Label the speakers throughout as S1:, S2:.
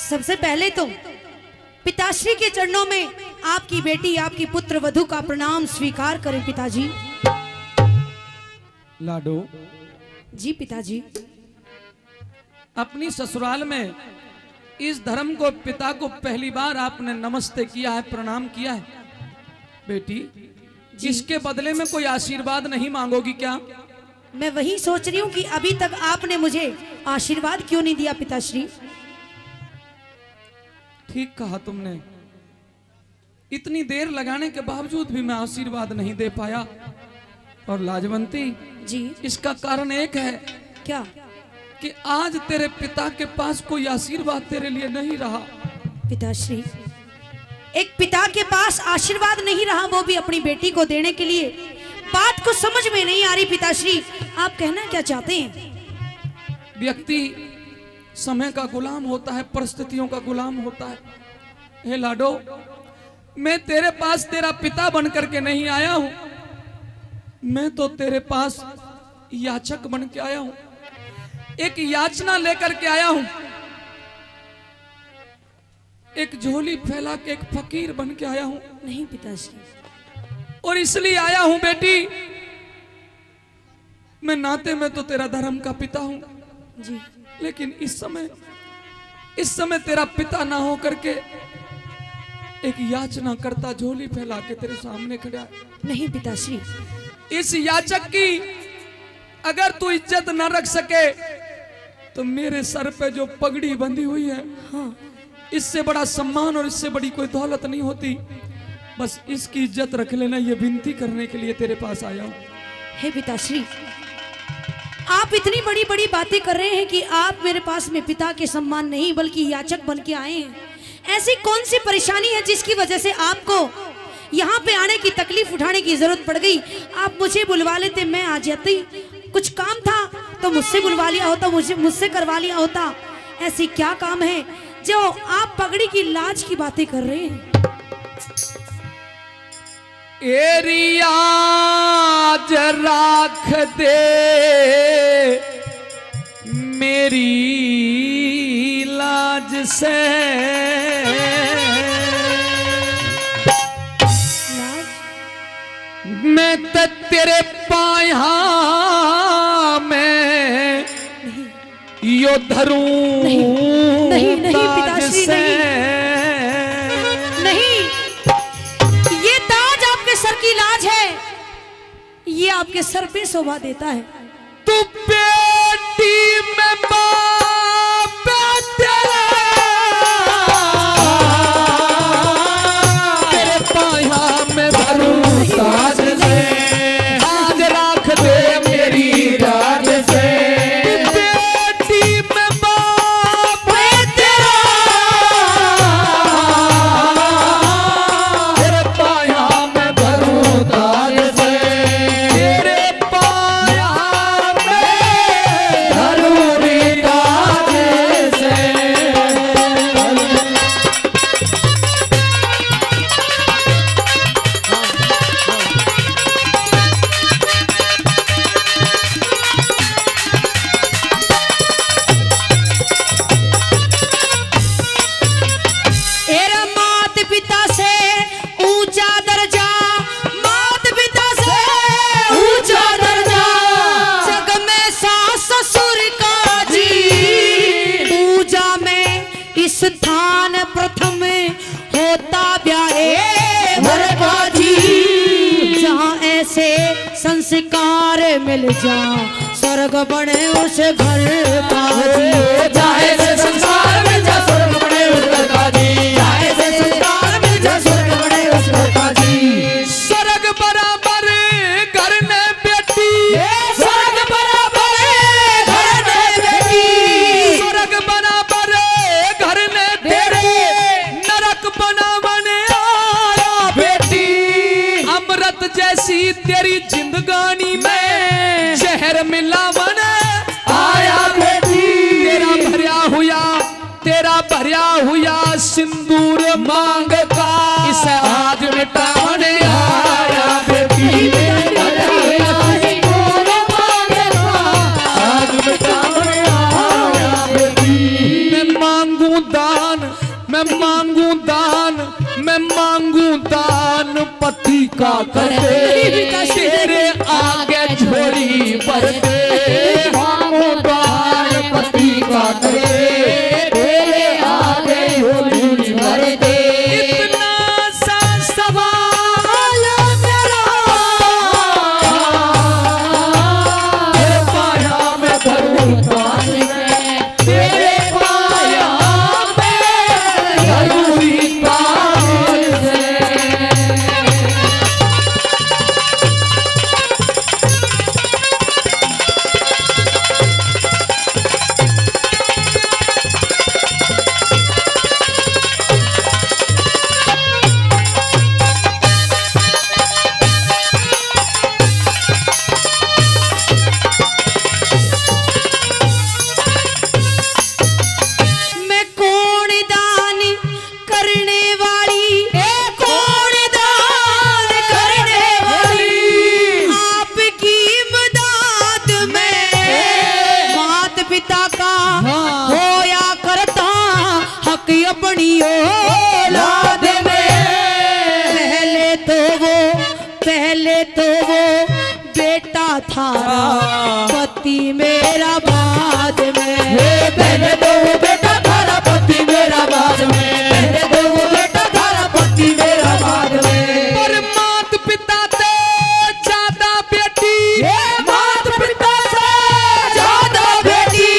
S1: सबसे पहले तो पिताश्री के चरणों में आपकी बेटी, आपकी पुत्र वधू का प्रणाम स्वीकार करें पिताजी।
S2: लाडो
S1: जी पिताजी।
S2: अपनी ससुराल में इस धर्म को, पिता को पहली बार आपने नमस्ते किया है, प्रणाम किया है। बेटी, इसके बदले में कोई आशीर्वाद नहीं मांगोगी क्या?
S1: मैं वही सोच रही हूँ कि अभी तक आपने मुझे आशीर्वाद क्यों नहीं दिया पिताश्री।
S2: ठीक कहा तुमने, इतनी देर लगाने के बावजूद भी मैं आशीर्वाद नहीं दे पाया। और लाजवंती
S1: जी,
S2: इसका कारण एक है।
S1: क्या?
S2: कि आज तेरे पिता के पास कोई आशीर्वाद तेरे लिए नहीं रहा।
S1: पिताश्री, एक पिता के पास आशीर्वाद नहीं रहा, वो भी अपनी बेटी को देने के लिए। बात को समझ में नहीं आ रही पिताश्री, आप कहना क्या चाहते हैं?
S2: व्यक्ति समय का गुलाम होता है, परिस्थितियों का गुलाम होता है। हे लाडो, मैं तेरे पास तेरा पिता बन करके नहीं आया हूं, मैं तो तेरे पास याचक बन के आया हूं, एक याचना लेकर के आया हूं, एक झोली फैला के एक फकीर बन के आया हूं।
S1: नहीं पिताश्री,
S2: और इसलिए आया हूं बेटी, मैं नाते में तो तेरा धर्म का पिता हूं
S1: जी,
S2: लेकिन इस समय तेरा पिता ना हो करके एक याचना करता झोली फैला के तेरे सामने खड़ा है।
S1: नहीं पिताश्री,
S2: इस याचक की अगर तू इज्जत न रख सके तो मेरे सर पे जो पगड़ी बंधी हुई है,
S1: हाँ,
S2: इससे बड़ा सम्मान और इससे बड़ी कोई दौलत नहीं होती। बस इसकी इज्जत रख लेना, ये विनती करने के लिए तेरे पास आया हूं।
S1: हे पिताश्री, आप इतनी बड़ी बड़ी बातें कर रहे हैं कि आप मेरे पास में पिता के सम्मान नहीं बल्कि याचक बन के आए हैं। ऐसी कौन सी परेशानी है जिसकी वजह से आपको यहाँ पे आने की, तकलीफ उठाने की जरूरत पड़ गई? आप मुझे बुलवा लेते, मैं आ जाती। कुछ काम था तो मुझसे बुलवा लिया होता, मुझसे करवा लिया होता। ऐसी क्या काम है जो आप पगड़ी की लाज की बातें कर रहे हैं?
S2: एरियाज राख दे मेरी लाज से, मैं तो तेरे पाया में यो धरूं।
S1: नहीं पिताश्री, नहीं, ये ताज आपके सर की लाज है, ये आपके सर पे शोभा देता है।
S2: तू बेटी में बाप तेरे पाया में धरूं ताज से, आज राख दे मेरी राज से। बेटी में बाप तेरा तेरे पाया में धरूं ताज से, तेरे पाया में धरूं ताज से।
S1: एरा मात पिता से ऊंचा दर्जा, मात पिता से ऊंचा दर्जा, जग में सास ससुर का जी, पूजा में स्थान प्रथम होता ब्याहे घर का जी। जहाँ ऐसे संस्कार मिल जा, स्वर्ग बने उस घर का जी।
S2: जहाँ ऐसे संस्कार मिल जा, स्वर्ग बने उस घर का जी। जहाँ ऐसे संस्कार मिल जा, स्वर्ग बने उस घर का जी। स्वर्ग बराबर घर ने बेटी, स्वर्ग बराबर घर ने बेटी, स्वर्ग बराबर घर ने तेरे, नरक बनावने आया बेटी। अमृत जैसी तेरी जिंदगानी में जहर मिलावन आया बेटी। तेरा भरया हुआ सिंदूर मांग का, इसे आज मिटाने आया बेटी। आज मिटाने आया बेटी। मैं मांगू दान मैं मांगू दान पति का करते तेरे आगे झोली भरते मांगू दान पति का करते तेरे आगे झोली भरते इतना सा सवाल मेरा तेरे पाया में धरूं दान में तेरे पाया में धरूं दान से
S1: मैं कौन दान करने वाली कौन दान करने वाली आपकी इमदाद में माता पिता का होया करता हक अपनी औलाद में पहले तो वो बेटा था पति मेरा बाद में
S2: पहले तो वो बेटा थारा पति मेरा बाद में पहले तो वो बेटा थारा पति मेरा बाद में पर मात पिता से ज्यादा बेटी मात पिता से ज्यादा बेटी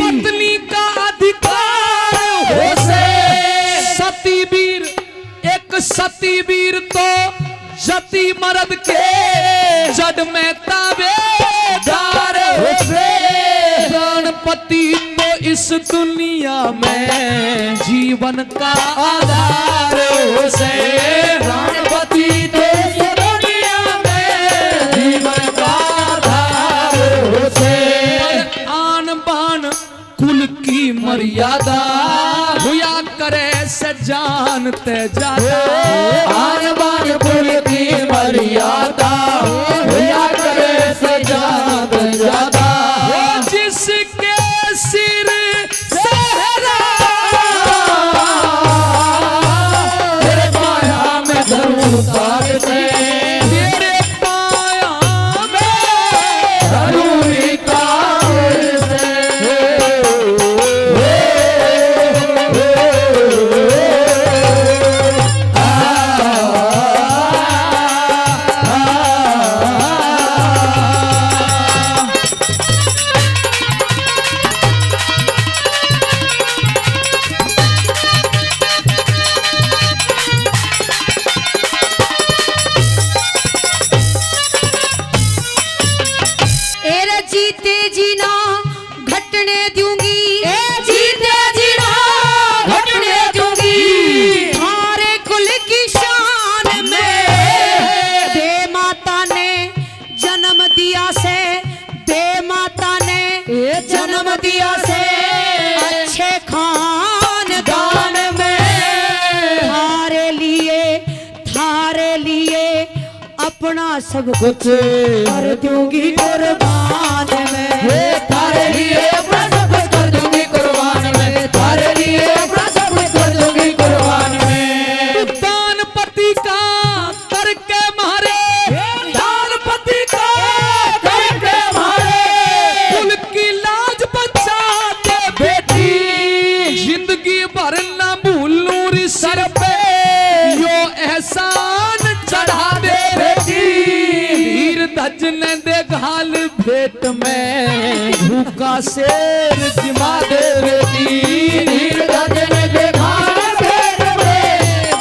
S2: पत्नी का अधिकार हो से सती वीर तो जति मर्द के जड़ में ताबेदार हो से गणपति तो इस दुनिया में जीवन का आधार हो से गणपति तो इस दुनिया में जीवन का आधार हो से आन बान कुल की मर्यादा हुआ करे से जानते ज्यादा आन बान कुल की मर्यादा हुआ करे से जानते ज्यादा जिसके सिर सहरा तेरे पाया में धरूं ताज से तेरे पाया में धरूं ताज से
S1: एरे जीते जीना घटने दूंगी जीते जीना घटने दूंगी थारे कुल की शान में दे माता ने जन्म दिया से दे माता ने जन्म दिया से अच्छे खानदान में थारे लिए अपना सब कुछ कर दूंगी कुर्बान में
S2: तारे लिए अपना सब कुछ कर दूंगी कुर्बान में तारे लिए अपना सब कुछ कर दूंगी कुर्बान में दान पति का करके मारे दान पति का करके मारे कुल की लाज बचाते बेटी जिंदगी भर न भूलूं री सर पे यो एहसान चढ़ा दे बेटी वीर धज ने दे घाल भेंट में भूखा शेर जिमा दे बेटी वीर धज ने दे घाल भेंट में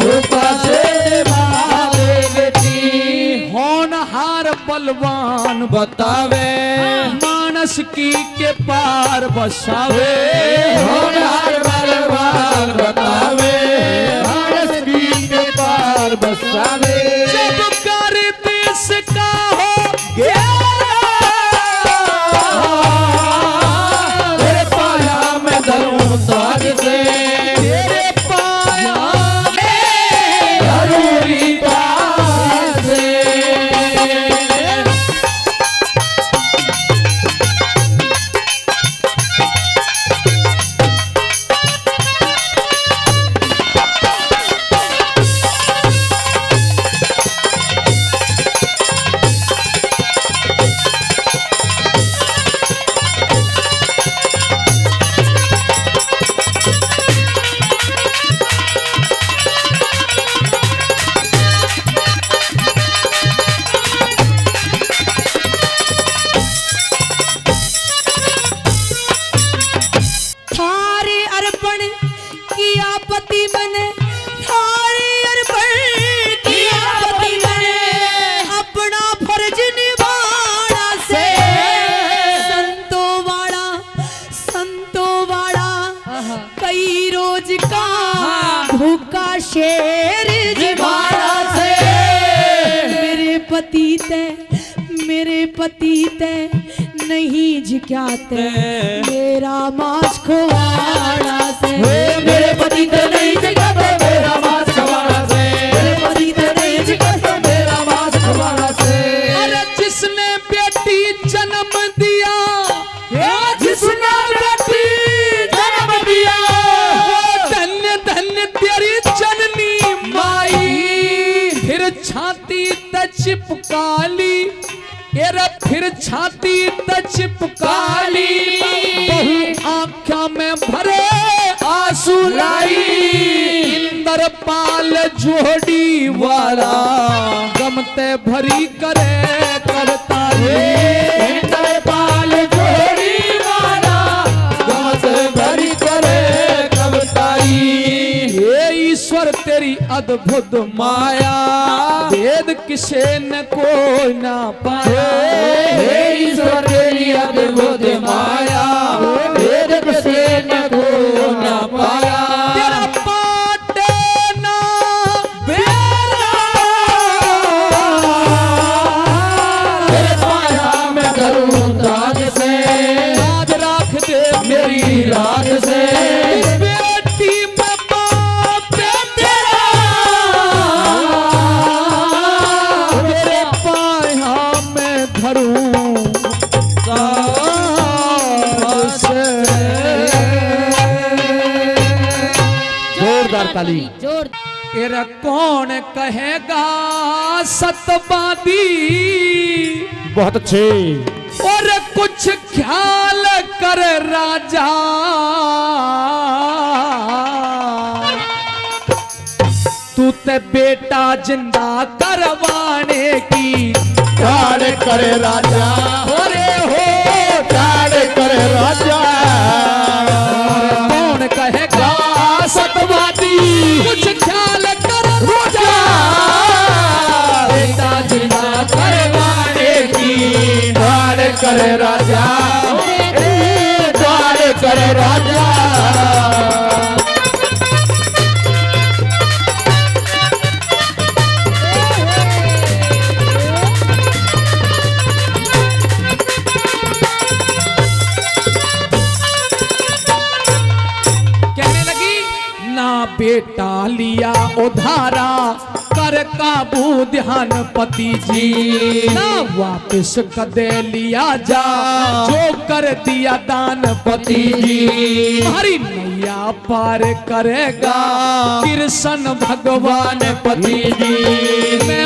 S2: भूखा शेर जिमा दे बेटी होनहार बलवान बतावे मानस की के पार बसावे होनहार बलवान बतावे मानस की के पार बसावे जब कर देश का हो गया तेरे पाया में धरूं ताज से तेरे पाया में धरूं ताज से
S1: अर्पण किया पति मैंने थारे अर्पण किया पति मैंने अपना फर्ज निभाना से संतों वाला कई रोज का भूखा शेर जिबाड़ा से मेरे पति ते नहीं झिकाते मेरा मांस खुवाड़ा से
S2: मेरे पति ते नहीं झिकाते मेरा मांस खुवाड़ा से मेरे पति ते नहीं झिकाते मेरा मांस खुवाड़ा से। अरे जिसने बेटी जन्म दिया जिसने बेटी जन्म दिया धन्य धन्य तेरी जननी माई फिर छाती त चिपकाली फिर छाती त चिपकाली बहु आँखों में भरे आंसू लाई इंद्रपाल जोड़ी वाला गमते भरी करे करता इंद्रपाल जोड़ी वाला गमते भरी करे कवताई। हे ईश्वर तेरी अद्भुत माया वेद किसे न कोई ना पाया। हे ईश्वर तेरी अद्भुत माया वेद किसे न कोई ना पाया। तेरा पाठ ना बेरा तेरे पाया मैं करूं ताज से आज राख दे मेरी रात से बेटी मैं बाप तेरा तेरे पाया मैं धरूं ताज से। जोरदार ताली
S1: जोर।
S2: तेरा कौन कहेगा सतबादी
S3: बहुत अच्छे।
S2: और कुछ ख्याल कर राजा तू ते बेटा जिंदा करवाने की
S3: ठाड़ करे राजा
S2: अरे हो
S3: ठाड़ करे राजा
S2: कौन कहेगा सतवादी कुछ ख्याल कर राजा बेटा जिंदा करवाने की
S3: ठाड़ करे राजा ठाड़ करे राजा।
S2: कहने लगी ना बेटा लिया उधारा कर काबू ध्यान पति जी ना वापस कदे लिया जा जो कर दिया दान पति जी हमारी नैया पार करेगा कृष्ण भगवान पति जी। मैं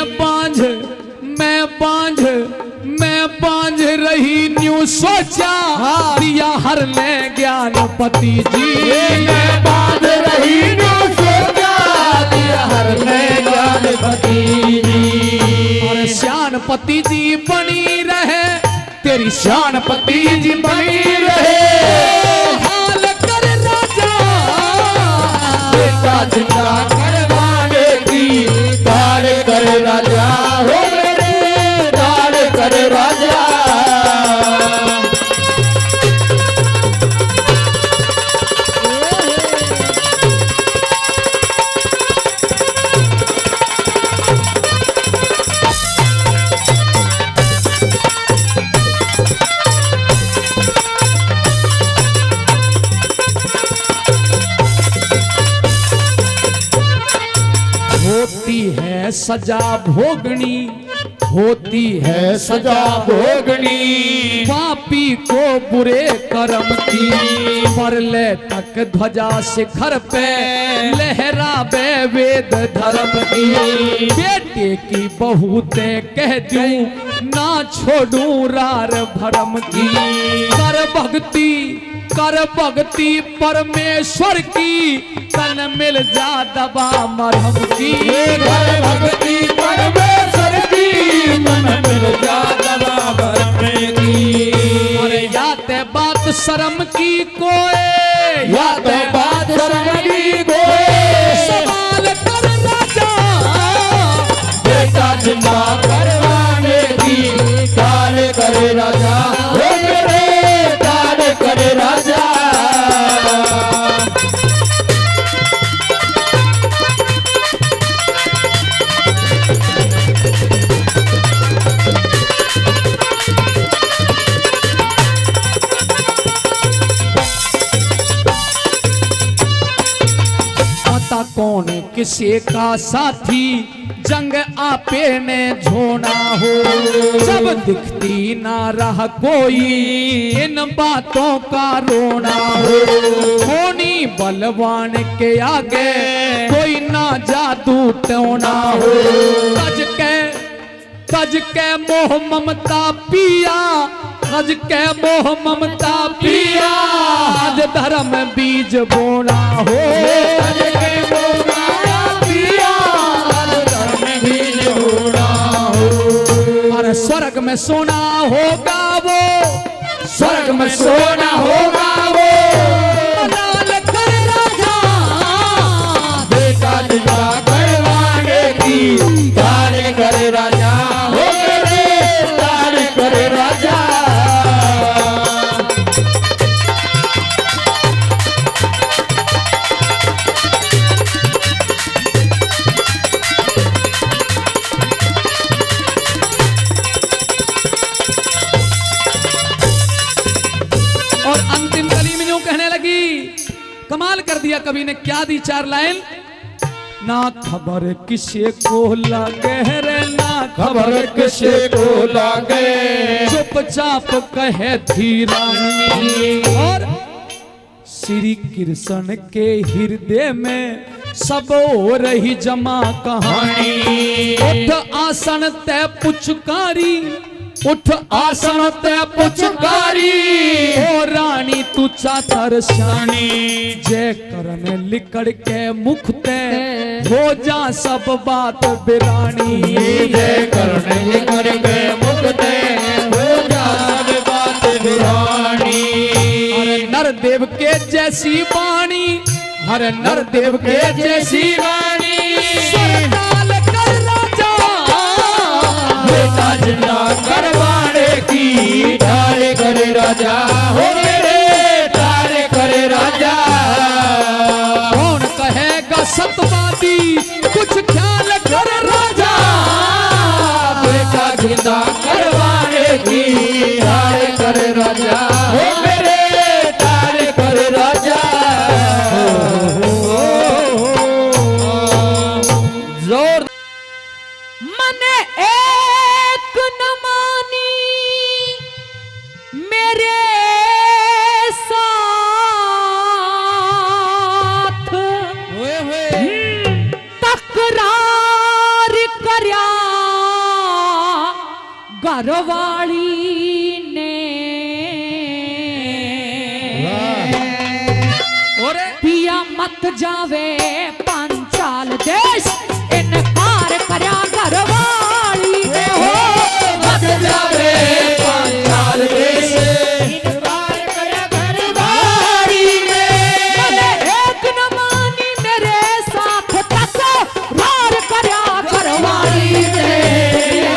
S2: बांझ रही न्यू सोचा दिया हर ले ज्ञान पति जी
S3: मैं बांध रही न्यू सोचा दिया हर ले ज्ञान पति जी।
S2: और श्यान पति जी बनी रहे तेरी श्यान पति जी बनी रहे हाल कर राजा
S3: बेटा जिंदा करवाने की ठाड़ करे राजा हो मेरे ठाड़ करे राजा।
S2: होती है सजा भोगनी होती है
S3: सजा भोगनी
S2: पापी को बुरे कर्म की परले तक ध्वजा शिखर पे लहरावे वेद धर्म की बेटे की बहुते कह दूं ना छोड़ूं रार भरम की कर भक्ति परमेश्वर की तन मिल जा दबा मरहम की
S3: कर भक्ति परमेश्वर की मन मिल जा दबा भरम की।
S2: अरे या ते बात शर्म की कोई
S3: या तो बात
S2: आता कौन किसे का साथी, जंग आपे ने झोना हो। जब दिखती ना रहा कोई, इन बातों का रोना हो। होनी बलवान के आगे, कोई ना जादू टोना हो। तज के मोह ममता पिया, तज के मोह ममता पिया, आज धर्म बीज बोना हो।
S3: तज के मोह ममता पिया, आज धर्म बीज बोना हो।
S2: अरे स्वर्ग में सोना होगा वो,
S3: स्वर्ग में सोना होगा वो,
S2: लाल कर राजा
S3: बेटा दिया करवाने की, तारे करे राजा हो रे, तारे करे राजा।
S2: और अंतिम कली में यूं कहने लगी, कमाल कर दिया कवि ने, क्या दी 4 लाइन। ना खबर किसे को लगे रे, ना
S3: खबर किसे को लागे,
S2: चुपचाप कहे धीरानी। और श्री कृष्ण के हृदय में सब हो रही जमा कहानी। उठ आसन तय पुचकारी, उठ आसन तय पुचकारी, ओ रानी तू चातर श्यानी। जय करन लिकड़ के मुख ते, हो जा सब बात बिरानी।
S3: जय करने करके मुक्ते, हो जा सब बात बिरानी।
S2: हर नरदेव के जैसी वाणी, हर नरदेव के जैसी वाणी, सरदार कर राजा
S3: बेटा जिंदा करवाने की, तारे करे राजा हो रे, तारे करे राजा।
S2: कौन कहेगा सतवादी, कुछ ख्याल कर राजा
S3: बेटा जिंदा करवाने की, तारे करे राजा हो मेरे, तारे करे राजा। जोर
S1: मन एक न मानी मेरे साथ, तकरार करया घरवाली ने। पिया मत जावे पांचाल देश, इनकार करया घरवाली ने। हो
S3: मत जावे पांचाल देश, इनकार करया घरवाली ने।
S1: मैंने एक न मानी मेरे साथ, तकरार करया घरवाली ने।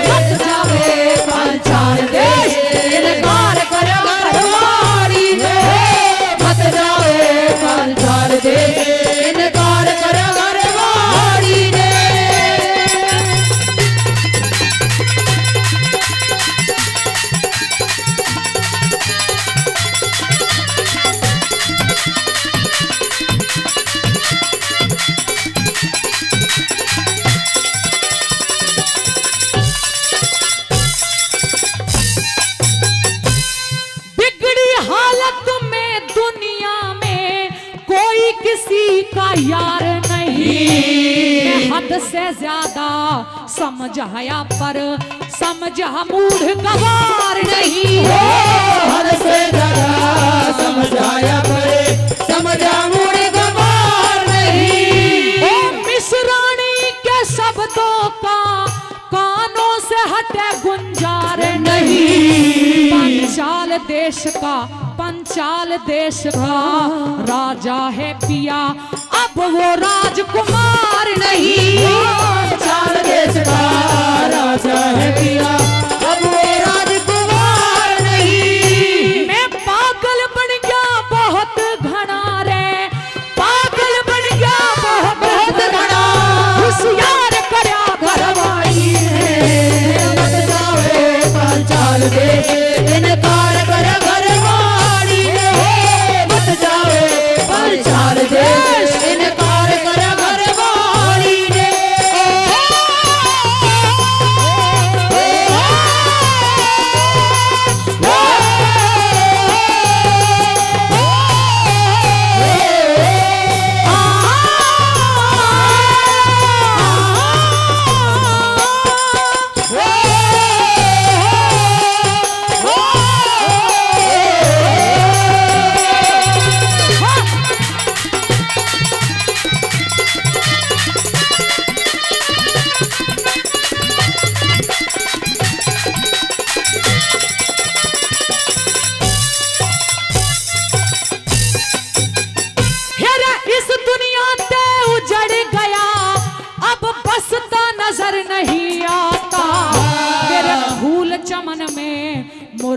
S1: मत जावे पांचाल देश, इनकार करया घरवाली ने।
S3: मत जावे पांचाल देश, इनकार करया घरवाली ने।
S1: बिगड़ी हालत में दुनिया में कोई किसी का यार नहीं। मैं हद से ज्यादा समझाया पर समझा मूढ़ गवार नहीं। हो
S3: हद से ज्यादा समझाया करे, समझा मूड गवार नहीं।
S1: ओ मिसरानी के शब्दों का कानों से हटे गुंजार नहीं। पंचाल देश का राजा है पिया, अब वो राजकुमार नहीं।
S3: चार देश का राजा है पिया, अब वो राजकुमार नहीं।
S1: मैं पागल बन गया बहुत घना रे, पागल बन गया बहुत घना। होशियार करया घरवाली है,
S3: मत जावे पांचाल देश, इनकार कर घरवाली ने। मत जावे पांचाल देश, इनकार कर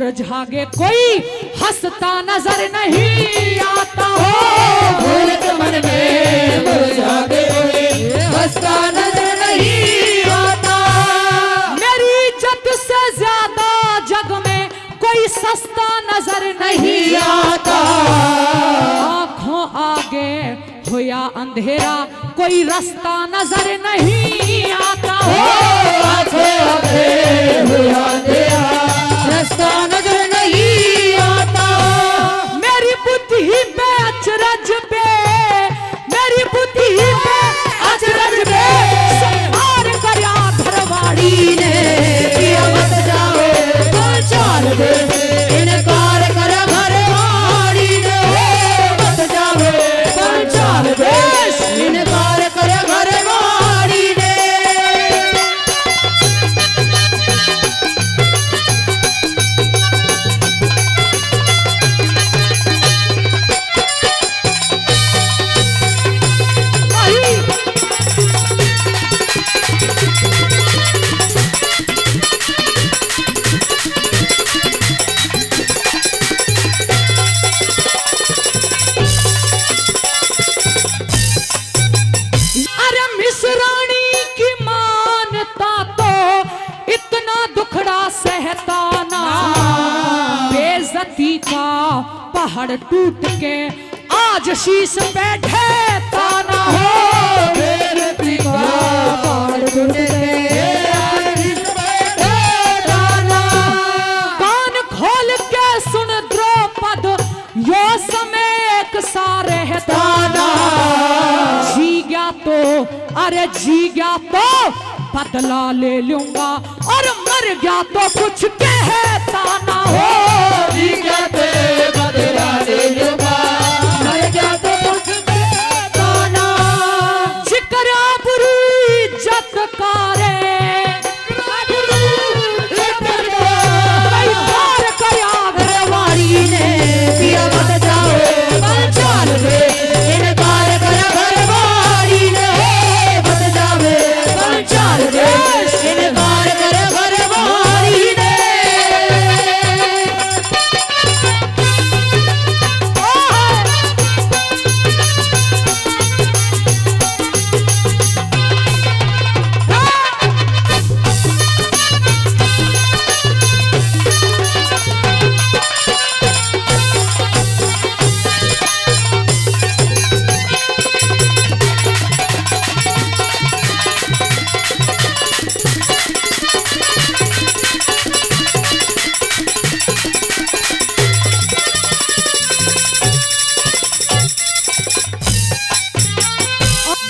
S4: मुरझागे कोई हंसता नजर नहीं आता हो।
S3: घोरत मन में मुरझागे कोई हंसता नजर नहीं आता।
S4: मेरी इज्जत से ज्यादा जग में कोई सस्ता नजर नहीं
S3: आता।
S4: आंखों आगे हो या अंधेरा कोई रास्ता नजर नहीं आता हो।
S3: आंखों आगे हो या अंधेरा रास्ता नजर नहीं आता।
S4: मेरी बुद्धि पे अचरज पे, मेरी बुद्धि पे अचरज पे संहार करया घरवाड़ी ने।
S3: पिया मत जाओ चाल दे इनकार कर घरवाड़ी ने। मत जाओ चाल दे इनकार कर घरवाड़ी ने।
S4: अरे मिसरानी की मानता तो इतना दुखड़ा सहता ना। बेइज्जती का पहाड़ टूट के आज शीश पे ढहता ना हो।
S3: बेइज्जती का पहाड़ टूट के आज शीश पे ढहता ना।
S4: कान खोल के सुन द्रौपद यो समय एक सा रहता ना। जी गया तो अरे जी गया तो बदला ले लूंगा और मर गया तो कुछ कहता ना हो।
S3: जी क्या ते बदला ले लूंगा मर गया तो कुछ कहता ना।
S4: जिक्र आबरू इज्जत का रे कई बार कया घरवाड़ी ने।
S3: पिया मत जाओ चाल दे इनकार कर घरवाड़ी ने। मत जाओ चाल दे इनकार कर घरवाड़ी ने।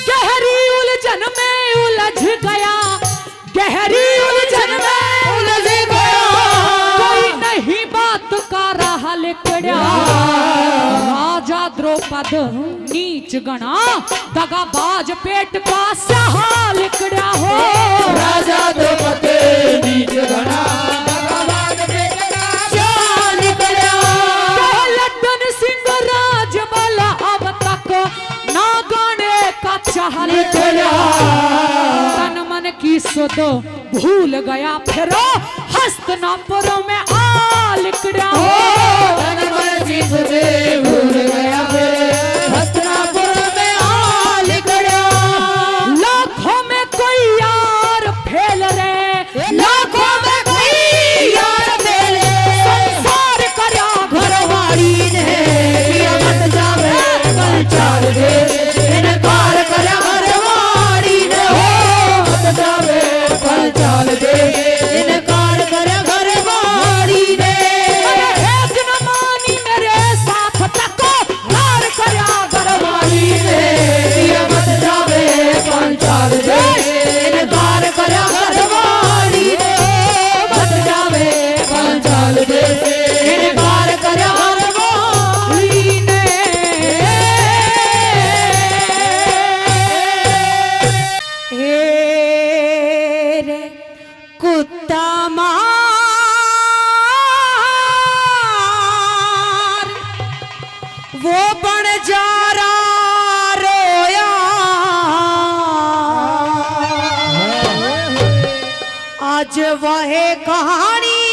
S4: गहरी उलझन में उलझ गया, गहरी उलझन में
S3: उलझ गया।
S4: कोई नहीं बात का रहा लिकड़ा। राजा द्रौपद नीच गणा दगाबाज पेट का सहा लिकड़ा हो।
S3: राजा द्रौपदी नीच गणा दगाबाज पेट का सहा लिकड़ा।
S4: लड्डन सिंह राजमल अब तक ना गाने का चाह लिकड़ा। तन मन की सुध भूल गया फिर हस्तिनापुर में आ लिकड़ा हो।
S3: तन मन की सुध भूल गया फिर हस्तिनापुर में आ लिकड़ा।
S4: लाखों में कोई यार फेल रे,
S3: लाखों में कोई यार मेरे
S4: संसार करया
S3: घरवाड़ी ने। पिया मत जावे कल चाल दे इनकार कर घरवाड़ी ने। मत जावे कल चाल दे इनकार कर घरवाड़ी ने।
S4: एक न मानी मेरे साथ तको हार करया
S3: घरवाड़ी ने। पिया मत जावे कल चाल दे इनकार कर घरवाड़ी ने। मत जावे कल चाल दे इनकार कर घरवाड़ी ने।
S1: हे रे कुत्ता मार वो बन जा रहा रोया। आज वह कहानी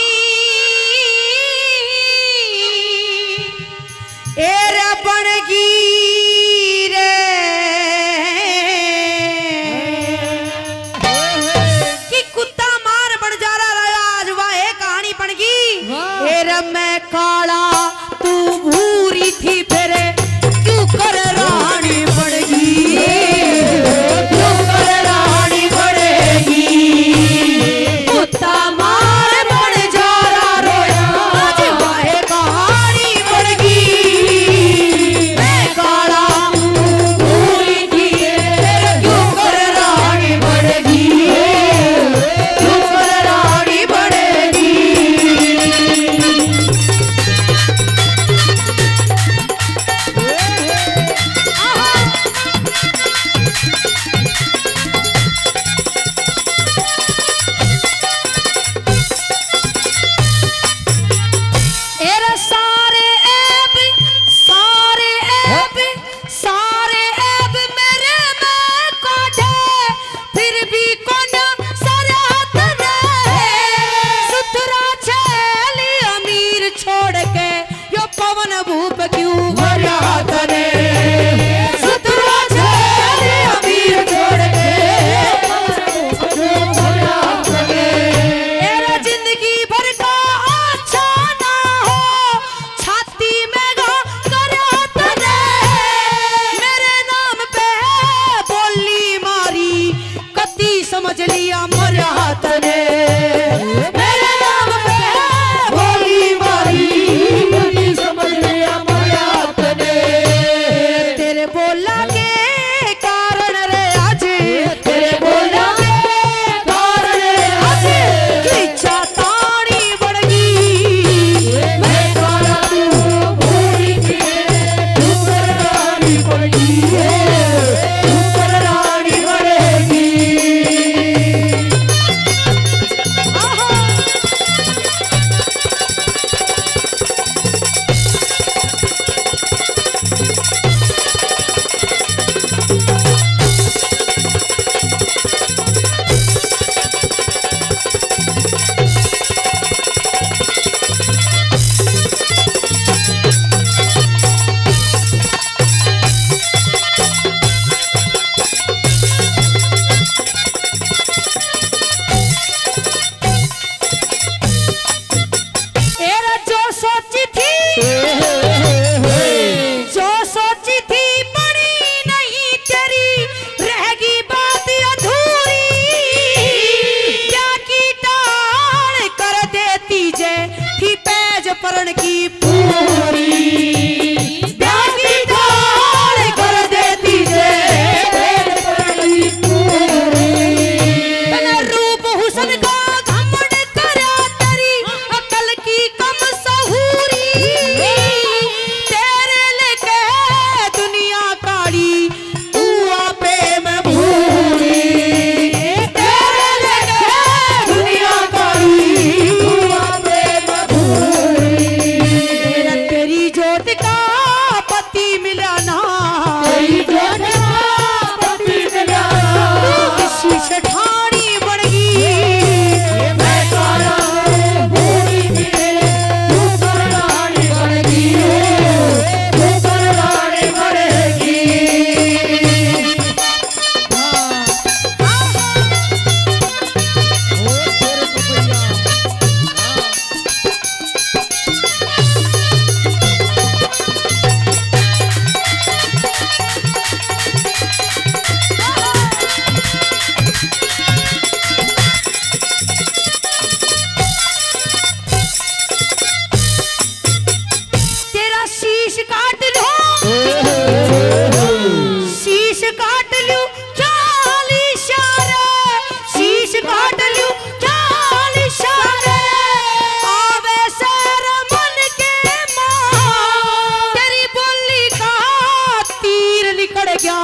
S1: गया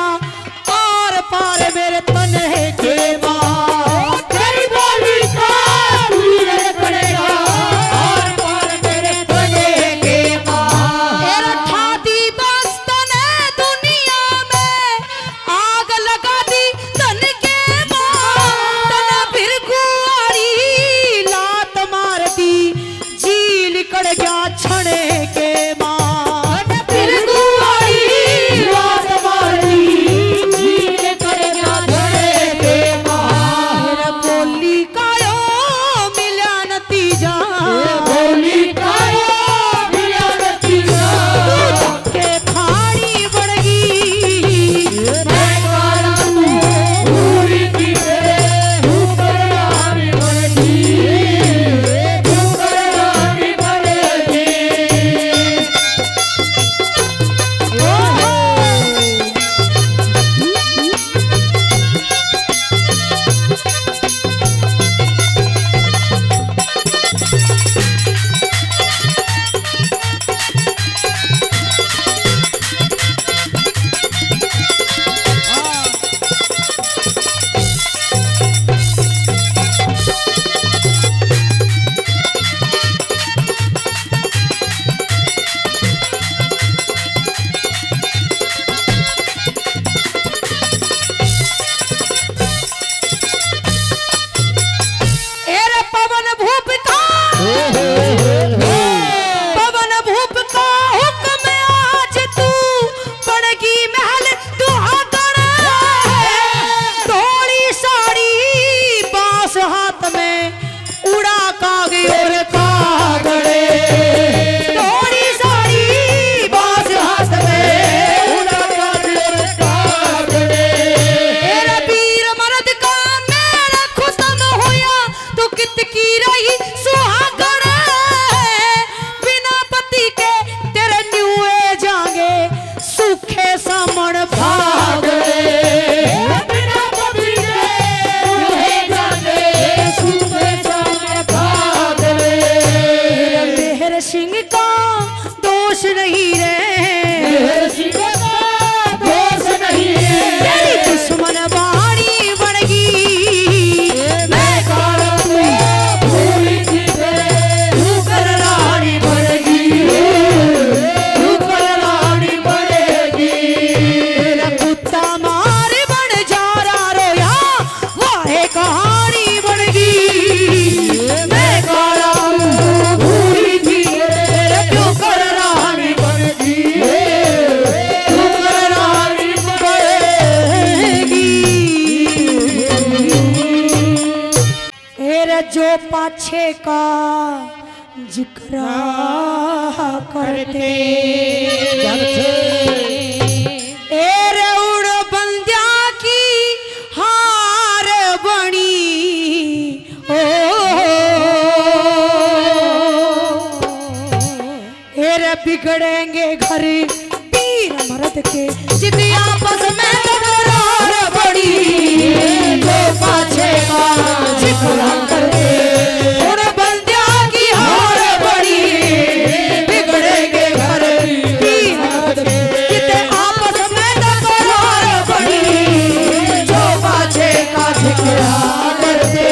S1: आर पार मेरे तन के माँ।
S3: तेरी बोली का दूर पड़ेगा और पार मेरे तने के माँ।
S1: तेरा ठाती बस तने दुनिया में आग लगा दी तन के माँ। तना फिर कुआरी लात मार दी जी निकल गया छने के माँ।
S3: फिर कुआरी लात मारी जीत कर गया धड़े के माँ।
S1: मेरा बोली कायो मिला नतीजा
S3: बोली कायो मिला नतीजा।
S1: के खाड़ी बढ़ गई
S3: मैं काला तू पूरी की मेरे ऊपर रानी बनेगी ऊपर रानी बनेगी।
S1: एरे पवन भूप का पवन भूप का हुक्म आज तू बड़गी महल दुहागण। थोड़ी साड़ी बांस हाथ में उड़ा कागे और कागड़े। थोड़ी साड़ी बांस हाथ में
S3: उड़ा कागड़े कागड़े।
S1: तेरा वीर मर्द का मेरा खत्म होया तो कित की रही सुहागण। बिना पति के तेरे न्यूए जागे सूखे सामण भाग।
S3: बिना पति के रूहे जाने सूखे सामने भाग रे।
S1: तेरा मेहर सिंह का दोष नहीं रे
S3: मेरे सिंह का दोष नहीं है।
S1: तेरी दुश्मन बाणी बढ़गी
S3: मैं काला तू पूरी की तेरे ऊपर रानी बनेगी ऊपर रानी बनेगी।
S1: तेरा कुत्ता मार बन जा रहा रोया वाहे कहानी बढ़गी।
S3: मैं काला तू पूरी की तेरे ऊपर रानी बनेगी ऊपर रानी बनेगी।
S1: तेरा जो पाछे का जिक्र करते एरे उड़ बंद्या की हार बनी ओ एरे बिगड़ेंगे घर पीर मर्द के जिद आपस में तकरार बड़ी।
S3: जो पाछे का जिक्र करते
S1: उड़ बंद्या की हार बड़ी बिगड़ेंगे घर पीर मर्द के जिद आपस में तकरार बड़ी।
S3: जो पाछे का जिक्र करते।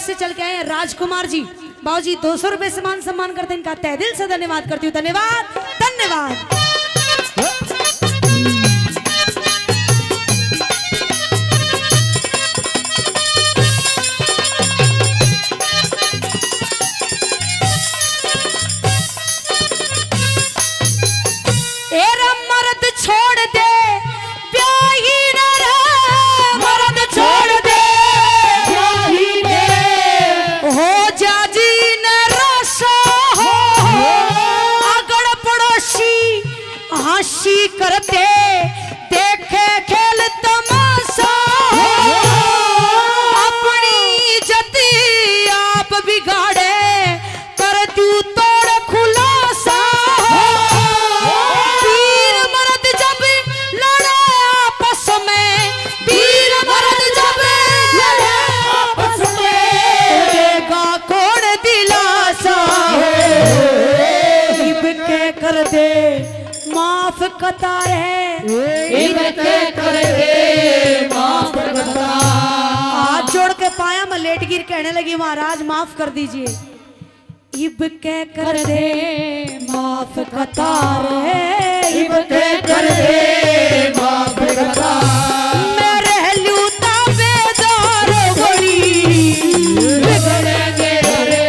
S1: हैदराबाद से चल के आए हैं राजकुमार जी। बाबूजी 200 रुपए से मान सम्मान करते हैं, इनका तहे दिल से धन्यवाद करती हूँ। धन्यवाद धन्यवाद। मर्द छोड़ दे ब्याही न रे, मर्द छोड़ दे ब्याही ने हो जाजी न रसा हो, अगड़ पड़ोसी हंसी करते देखे खेल तमाशा हो, अपनी इज्जत आप बिगाड़े कर दू तोड़ खुलासा हो, वीर मर्द जब लड़े आपस में, वीर मर्द जब लड़े आपस में, देगा कौन दिलासा हो, इब के कर दे माफ कतारे,
S3: इब के कर दे माफ कता।
S1: हाथ जोड़ के पाया में लेट गिर कहने लगी महाराज माफ कर दीजिए। इब के कर दे माफ कतारे,
S3: इब के कर दे माफ कता।
S1: मेरे लूटा बेदार बड़ी
S3: बिगड़ेंगे रे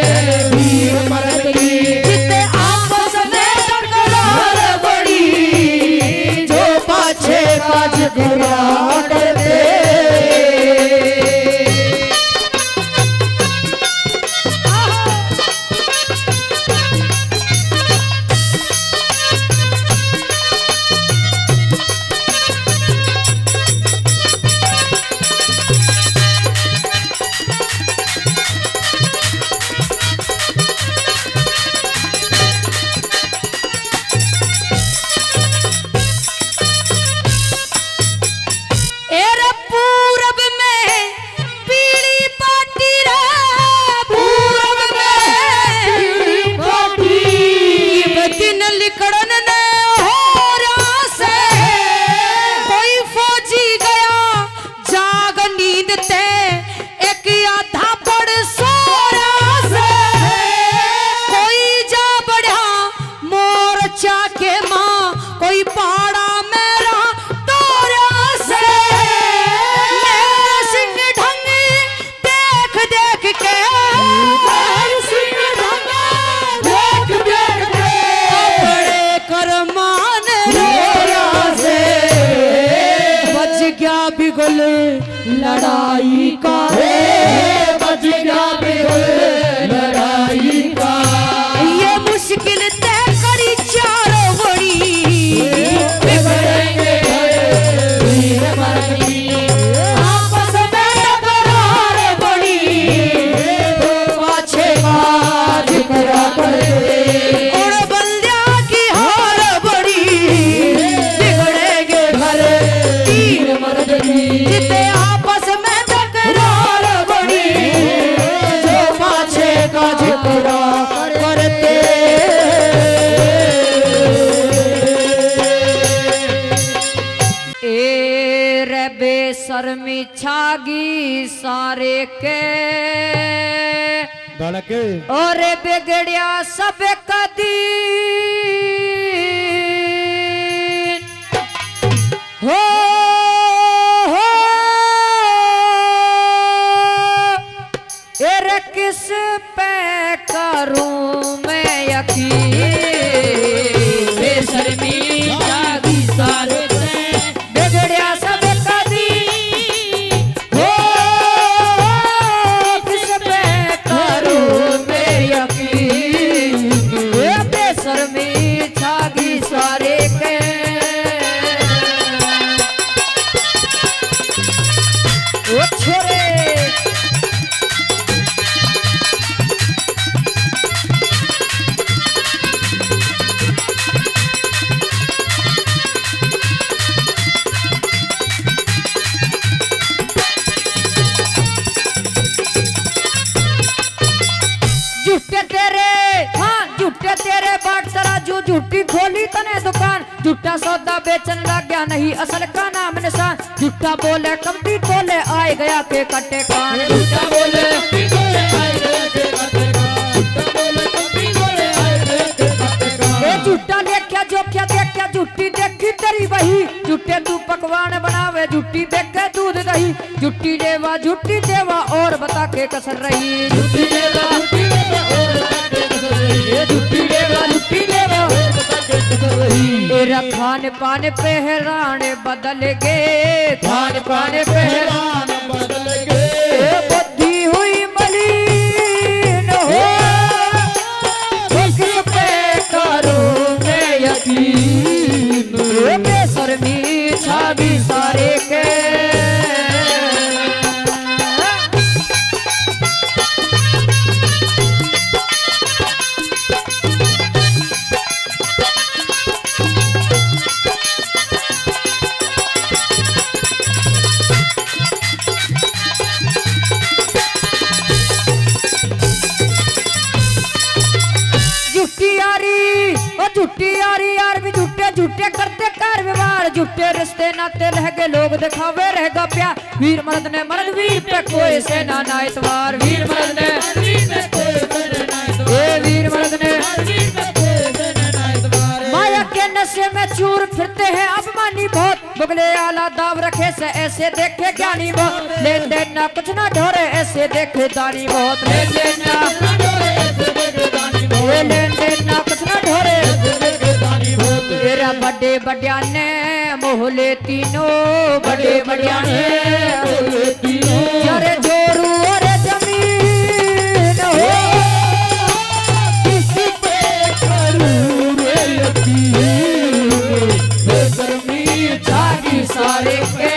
S3: वीर मर्द की,
S1: जितने आपस में
S3: टकरार बड़ी, जो पाछे का झगड़ा करते।
S1: एरे पूरब में पीली पाटी रे, पूरब में
S3: पाटी,
S1: इब दिन लिकड़न ने हो रहा से, कोई फौजी गया जाग नींद ते, एक आधा पड़ सो रहा से, कोई जा बढ़ा मोर्चा के माँ, कोई पाड़ा मेरा तोरा से, मेरा सिंह ढंग देख देख के,
S3: हर सिंह ढंग देख देख के,
S1: बड़े करमान
S3: रोया से
S1: बच गया बिगुल लड़ाई का,
S3: बच गया बिगुल लड़ाई का।
S1: ये मुश्किल तय करी चारों बड़ी,
S3: बिगड़ेंगे रे वीर मर्द की, आपस में टकरार बड़ी, तो पाछे का झगड़ा करते।
S1: और बल्दिया की हार बड़ी,
S3: बिगड़ेंगे घर वीर मर्द की,
S1: जितने आपस में
S3: टकरार बड़ी, जो पाछे का झगड़ा करते।
S4: ए रे बेशर्मी छागी सारे के,
S2: धड़के
S4: और बिगड़िया सब कदी हो, रे किस पे करूं मैं यकीन,
S3: बेशर्मी जागी सारे से,
S4: बिगड़िया सब कदी हो, किस पे करूं मैं यकीन, ये बेशर्मी छागी सारे के। ओ छोरे झूठी खोली तने दुकान, झूठा सौदा बेचन लग गया नहीं असल का नाम निशान, झूठा बोले कमती बोले आए गया के कट्टे कान,
S3: झूठा बोले के कसर रही झूठी देवा झूठी देवा झूठी देवा तेरा खान पान पहरान बदल गए खान पान पहरान बदल गए बुद्धि हुई मलिन हो किस पे करूं मैं यकीन बेशर्मी छवि सारे के झूठी यारी यार भी झूठे झूठे करते कार व्यवहार झूठे रिश्ते नाते रह गए लोग दिखावे रहेगा प्यार वीर मर्द ने मर्द वीर पे कोई सेना ना इतवार वीर मर्द ने वीर मर्द ने माया के नशे में चूर फिरते हैं अपमानी बहुत बुगले आला दाव रखे से ऐसे देखे ज्ञानी बहुत लेन देन ना कुछ ना ढोरे ऐसे देखे दानी बहुत लेन देन ना कुछ ना ढोरे तेरा बड़े बड़िया ने मोहले तीनों बड़े बड़िया ने जरे जोरू और जमीन हो किसी पे करूं रे यकीन बेशर्मी जागी सारे के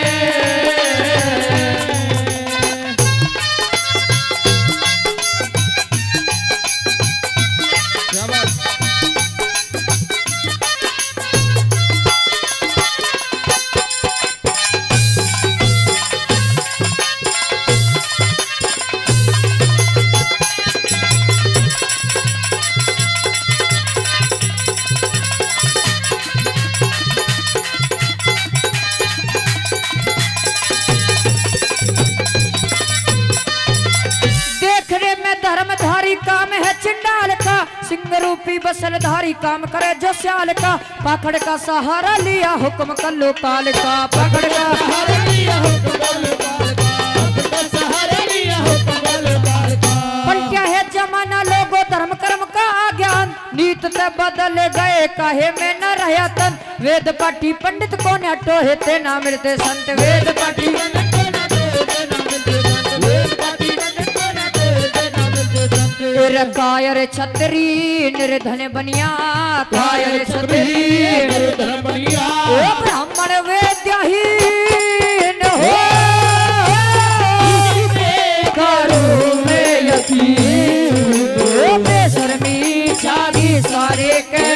S3: सिंह रूपी बसलधारी काम करे जो स्याल का पाखड़ का सहारा लिया हुक्म कल्लो काल का पाखड़ का सहारा लिया हुक्म कल्लो काल का पलटा है जमाना लोगो धर्म कर्म का ज्ञान नीत से बदल गए काहे में न रहा तन वेद पाठी पंडित को न टोहे ते ना मिलते संत वेद पाठी कायर छतरी निर्धन बनिया कायर छतरी निर्धन बनिया ओ ब्राह्मण वेद्यहीन हो करूं मैं यकीन ओ बेशर्मी जागी सारे के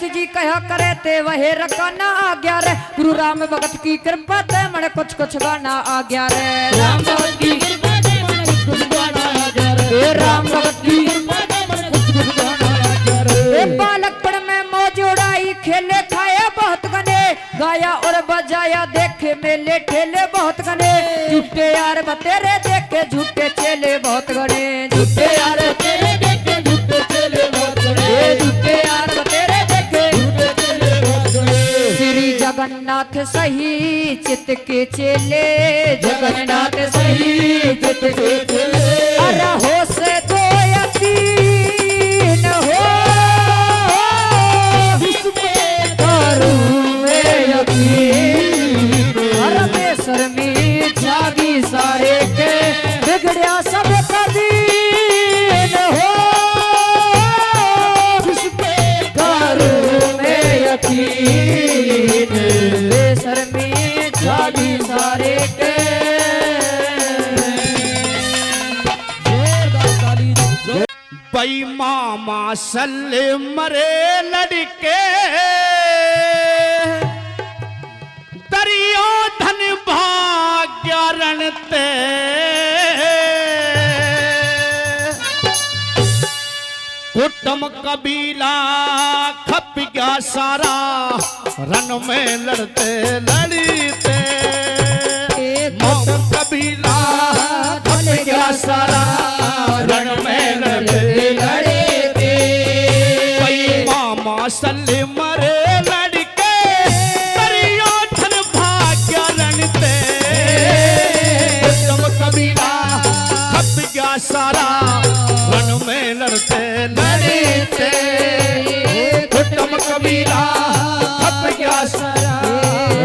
S3: जी कहा करे ते वहे रकाना आ गया रे गुरु राम भगत की कृपा ते मन कुछ कुछ गाना आ गया रे राम भगत की कृपा ते मन कुछ कुछ गाना आ गया रे राम भगत की कृपा ते मन कुछ कुछ गाना आ गया रे बालकपन में मौज उड़ाई खेले खाए बहुत गने गाया और बजाया देखे मेले ठेले बहुत गने झूठे यार बतेरे देखे झूठे चेले बहुत गने झूठे यार तेरे देखे झूठे चेले बहुत गने झूठे यार बतेरे जगन्नाथ सही चित के चेले जगन्नाथ सही चित के चेले अरे हो से तो यकीन हो इसमें करूं मैं यकीन अरे बेशर्मी जागी सारे के बिगड़िया सब का दीन हो इसमें करूं मैं यकीन सारे के
S2: बेईमान मामा सल्ले मरे लड़के दरियो धन भाग्य रणते कुटुम कबीला खप गया सारा रन में लड़ते लड़ते कबीला खप गया सारा रन में लड़ते लड़ते कई मामा सल्ले मरे लड़के दरियो धन भाग्य रणते कुटुम कबीला खप गया सारा रन में लड़ते लड़ते कुटुम कबीला खप गया सारा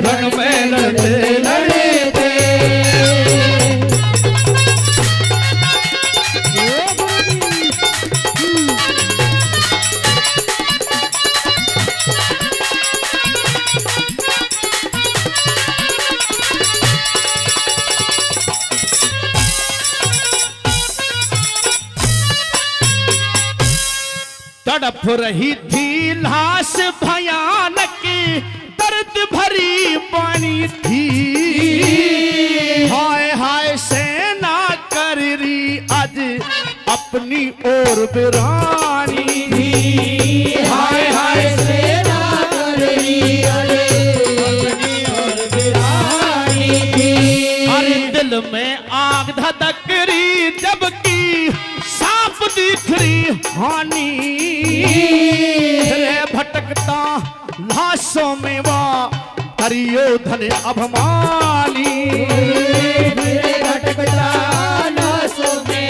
S2: रन में लड़ते लड़ते तड़प रही थी लाश भयानक दर्द भरी पानी थी हाय हाय सेना कर रही आज अपनी ओर बिरानी थी हाय हाय सेना कर रही अपनी ओर बिरानी थी अरे दिल में आग धधक रही जबकि सांप दिख रही हानि भटकता लाशों में वा करियो धन अभिमानी भटकता लाशों में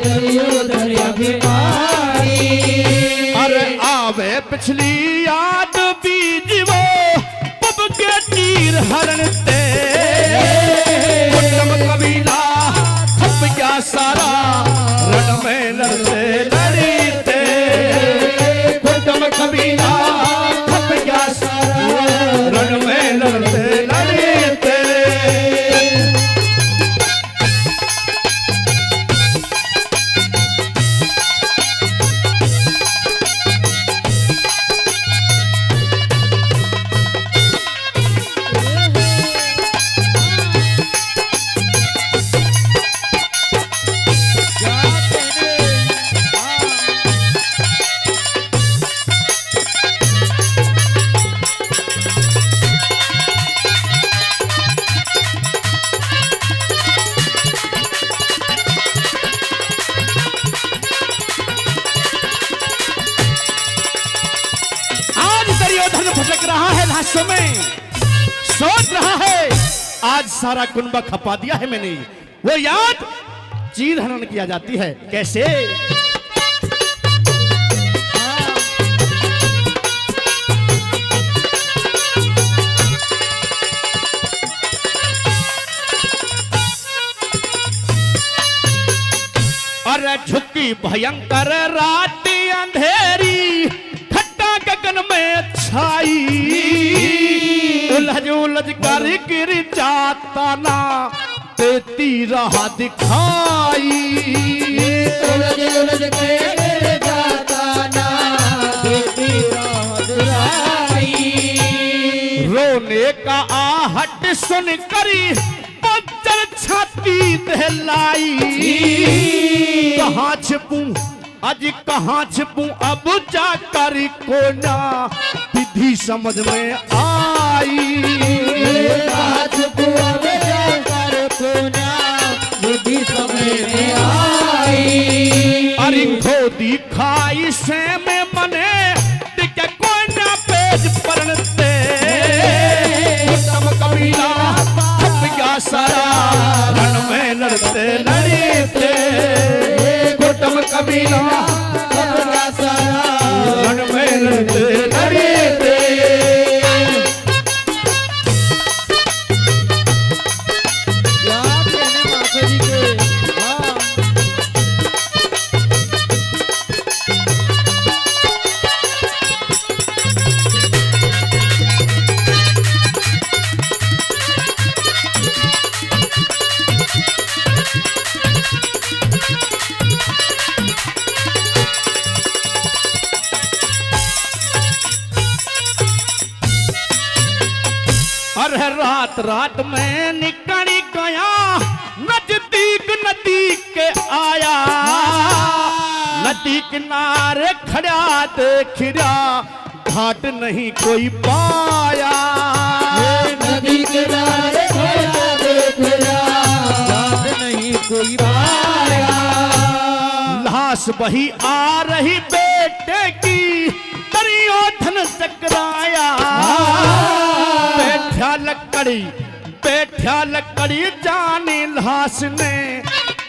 S2: करियो धन अभिमानी अरे आवे पिछली याद बीज वो पब के तीर हरणते कुटुम कबीला खप गया सारा रण में लड़ते लड़ते कुटुम कबीला खप गया सारा रण में लड़ते लड़ते में सोच रहा है आज सारा कुनबा खपा दिया है मैंने वो याद चीर हनन किया जाती है कैसे अरे झुकी भयंकर रात अंधेरी खट्टा गगन में छाई उलझ उलझ कर गिर जाता ना देती रहा दिखाई उलझ उलझ कर गिर जाता ना देती रहा दिखाई रोने का आहट सुन करी बंजर छाती दहलाई कहाँ छिपूं आज कहाँ छिपूं अब जाकर कोना विधि समझ में आई कहाँ छिपूं अब जाकर कोना विधि समझ में आई अरे खोदी खाई से में मने टिके कोना पेज परनते कुटुम कबीला खप गया सारा रण में लड़ते लड़ते कुटुम कबीला खप गया सारा रण में लड़ते लड़ते रात रात में निकल गया नजदीक नदी के आया नदी किनारे खड़ा देख रहा घाट नहीं कोई पाया
S3: नदी किनारे खड़ा देख रहा घाट नहीं कोई पाया
S2: लाश वही आ रही बेटे की दुर्योधन चकराया बैठा लकड़ी जानी लाश ने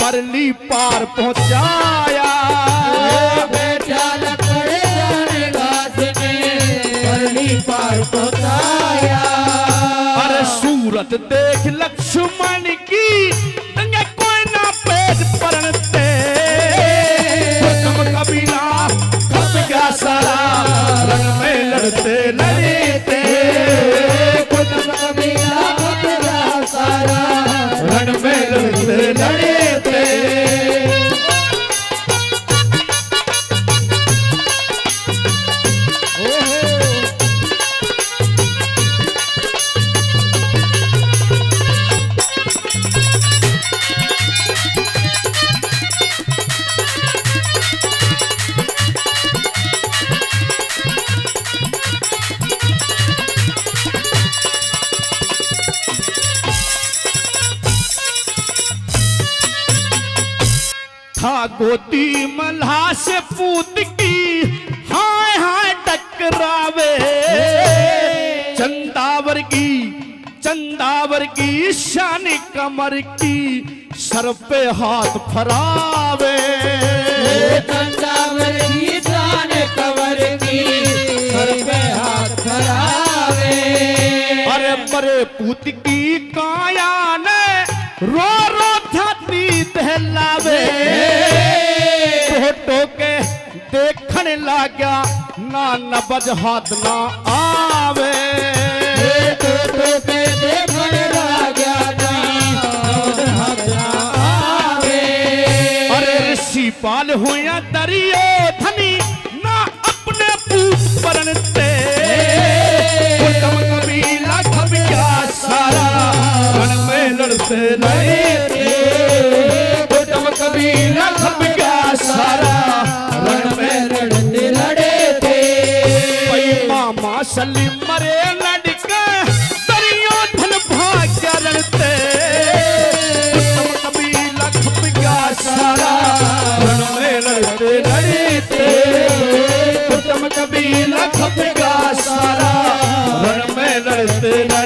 S2: परली पार पहुंचाया
S3: बैठा लकड़ी जाने लाश ने परली पार पहुंचाया
S2: अरे सूरत देख लक्ष्मण की दंगे कोई ना पेट पड़ते तुम कबीला कब गया सारा रण में लड़ते लड़ते
S3: कुटुंब कबीला कबीला सारा
S2: रण में लड़ते लड़ते था गोती मल्हा से पूत की हाय हाय टकरावे चंदावर की शानी कमर की सर पे हाथ फरावे
S3: चंदावर की जान कवर की सर पे हाथ खरावे
S2: अरे बड़े पूत की काया ने रो रो छाती दहलावे फोटो के देखने लगा ना नबज हाथ ना आवे
S3: फोटो पे देखने लगा हाथ ना आवे
S2: अरे ऋषि पाल हुआ दरियो धनी ना अपने पूत परनते कुटुंब कबीला खप गया सारा रण में लड़ते लड़ते कुटुंब कबीला खप गया सारा रण में
S3: लड़ते लड़ते
S2: भाई मामा सलीम मरे लड़के दुर्योधन भाग्य लड़ते कुटुंब कबीला खप गया सारा रण में लड़ते लड़ते कुटुंब कबीला खप गया सारा रण में लड़ते लड़ते